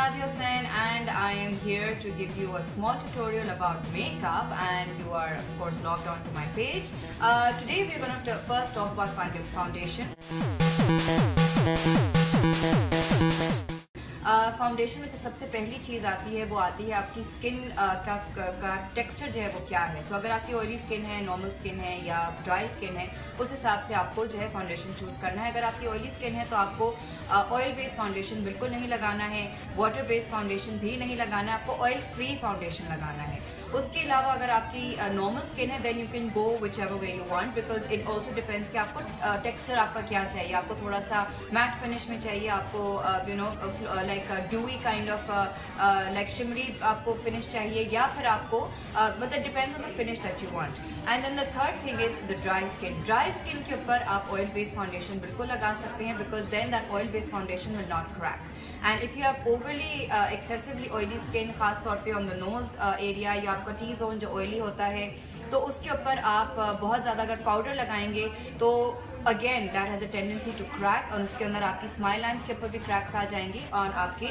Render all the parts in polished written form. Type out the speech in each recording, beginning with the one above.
Shadi Hussain and I am here to give you a small tutorial about makeup, and you are of course logged on to my page. Today we are going to first talk about foundation. Foundation में जो सबसे पहली चीज़ आती है वो आती है आपकी स्किन का टेक्सचर जो है वो क्या है. सो अगर आपकी ऑयली स्किन है, नॉर्मल स्किन है या ड्राई स्किन है, उस हिसाब से आपको जो है फाउंडेशन चूज़ करना है. अगर आपकी ऑयली स्किन है तो आपको ऑयल बेस्ड फाउंडेशन बिल्कुल नहीं लगाना है, वाटर बेस्ड फाउंडेशन भी नहीं लगाना है, आपको ऑयल फ्री फाउंडेशन लगाना है. उसके अलावा अगर आपकी नॉर्मल स्किन है then you can go whichever way you want, because it also depends कि आपको टेक्सचर आपका क्या चाहिए. आपको थोड़ा सा मैट फिनिश में चाहिए, आपको you know like dewy kind of like shimmery आपको फिनिश चाहिए, या फिर आपको मतलब depends on the finish that you want. And then the third thing is the dry skin. Dry skin के ऊपर आप ऑयल बेस्ड फाउंडेशन बिल्कुल लगा सकते हैं, because then that oil based foundation will not crack. And if you have overly excessively oily skin, खास तौर पे ऑन द नोज एरिया या आपका टी जोन जो ऑयली होता है, तो उसके ऊपर आप बहुत ज़्यादा अगर पाउडर लगाएंगे तो again that has a tendency to crack, और उसके अंदर आपकी स्माइल लाइन्स के ऊपर भी क्रैक्स आ जाएंगी और आपके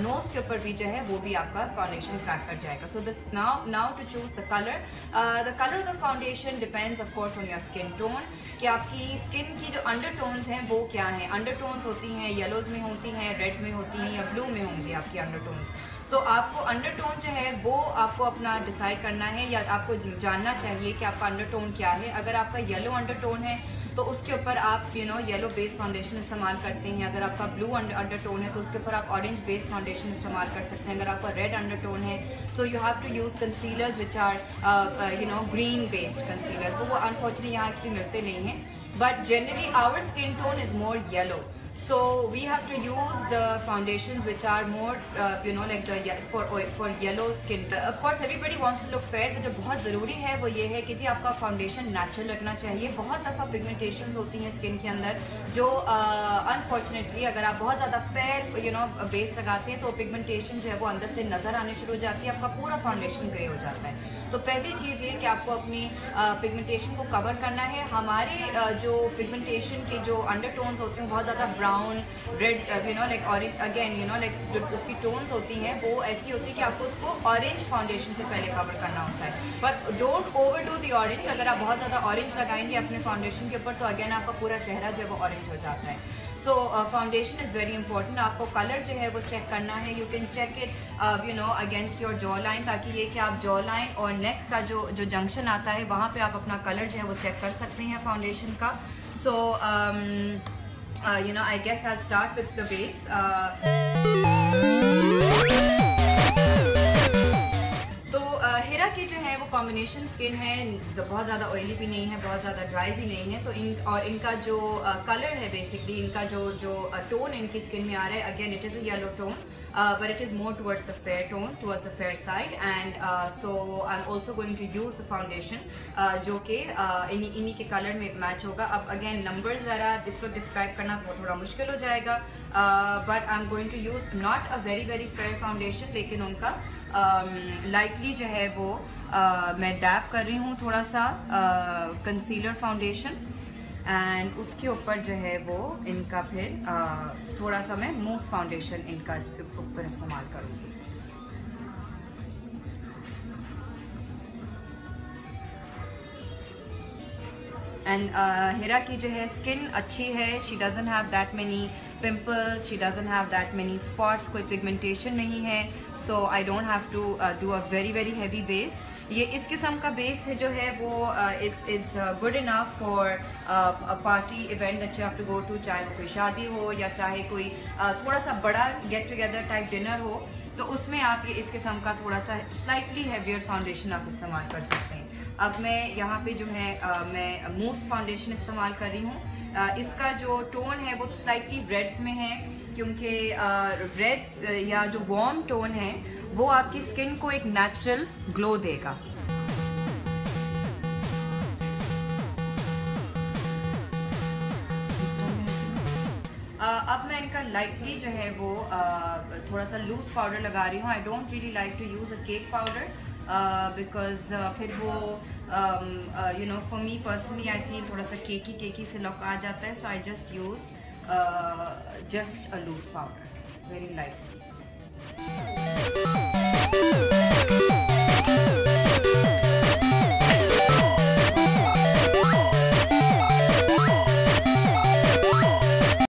नोज के ऊपर भी जो है वो भी आपका फाउंडेशन क्रैक कर जाएगा. So this now to choose the colour of the foundation depends of course on your skin tone, कि आपकी स्किन की जो अंडरटोन्स हैं वो क्या हैं. अंडरटोन्स होती हैं येलोज में होती हैं, रेड्स में होती हैं या ब्लू में होंगी आपकी अंडरटोन्स. सो आपको अंडरटोन जो है वो आपको अपना डिसाइड करना है, या आपको जानना चाहिए कि आपका अंडरटोन क्या है. अगर आपका येलो अंडरटोन है तो उसके ऊपर आप you know yellow based foundation इस्तेमाल करते हैं. अगर आपका ब्लू अंडरटोन है तो उसके ऊपर आप ऑरेंज बेस्ड फाउंडेशन इस्तेमाल कर सकते हैं. अगर आपका रेड अंडरटोन है so you have to use concealers which are you know green based concealer. तो वो अनफॉर्चुनेटली यहाँ एक्चुअली मिलते नहीं हैं, but generally our skin tone is more yellow, so we have to use the foundations which are more you know like the for yellow skin. Of course everybody wants to look fair, but जो बहुत ज़रूरी है वो ये है कि जी आपका foundation natural लगना चाहिए. बहुत दफ़ा पिगमेंटेशंस होती हैं स्किन के अंदर जो अनफॉर्चुनेटली अगर आप बहुत ज़्यादा फेयर यू नो बेस लगाते हैं तो पिगमेंटेशन जो है वो अंदर से नज़र आने शुरू हो जाती है, आपका पूरा फाउंडेशन ग्रे हो जाता है. तो पहली चीज़ ये कि आपको अपनी पिगमेंटेशन को कवर करना है. हमारे जो पिगमेंटेशन के जो अंडरटोन्स होते हैं बहुत ज़्यादा brown, red, you know like orange, again you know like जो उसकी टोन्स होती हैं वो ऐसी होती है कि आपको उसको ऑरेंज फाउंडेशन से पहले कवर करना होता है. But don't overdo the orange. अगर आप बहुत ज़्यादा ऑरेंज लगाएंगे अपने फाउंडेशन के ऊपर तो अगेन आपका पूरा चेहरा जो है वो ऑरेंज हो जाता है. So foundation is very important. आपको कलर जो है वो चेक करना है. You can check it you know against your jaw line, ताकि ये कि आप जॉ लाइन और नेक का जो जंक्शन आता है वहाँ पे आप अपना कलर जो है वो चेक कर सकते हैं फाउंडेशन का. So you know I guess I start with the base. Hira की जो है वो कॉम्बिनेशन स्किन है, जो बहुत ज़्यादा ऑयली भी नहीं है, बहुत ज़्यादा ड्राई भी नहीं है. तो इनका जो कलर है बेसिकली इनका जो टोन इनकी स्किन में आ रहा है, again it is a yellow tone, but it is more towards the fair tone, towards the fair side. And so I'm also going to use the foundation जो कि इन्हीं के कलर में मैच होगा. अब अगेन नंबर्स वगैरह इस वक्त डिस्क्राइब करना थोड़ा मुश्किल हो जाएगा, but I am going to use not a very fair foundation, लेकिन उनका लाइटली जो है वो मैं डैप कर रही हूँ थोड़ा सा कंसीलर फाउंडेशन, एंड उसके ऊपर जो है वो इनका फिर थोड़ा सा मैं मूस फाउंडेशन इनका ऊपर इस्तेमाल करूँगी. एंड हिरा की जो है स्किन अच्छी है, she doesn't have that many pimples, she doesn't have that many spots, कोई पिगमेंटेशन नहीं है. So I don't have to do a very heavy base. ये इस किस्म का बेस है जो है वो is good enough for a party event that you have to go to, चाहे वो कोई शादी हो या चाहे कोई थोड़ा सा बड़ा गेट टुगेदर टाइप डिनर हो, तो उसमें आप ये इस किस्म का थोड़ा सा स्लाइटली हैवियर फाउंडेशन आप इस्तेमाल कर सकते हैं. अब मैं यहाँ पे जो है मैं मूस फाउंडेशन इस्तेमाल कर रही हूँ. इसका जो टोन है वो स्लाइटली रेड्स में है, क्योंकि रेड्स या जो वार्म टोन है वो आपकी स्किन को एक नेचुरल ग्लो देगा. अब मैं इनका लाइटली जो है वो थोड़ा सा लूज पाउडर लगा रही हूँ. I don't really like to use a cake powder, because फिर वो you know for me personally I feel थोड़ा सा केकी से लुक आ जाता है. So I just use just a loose powder very lightly.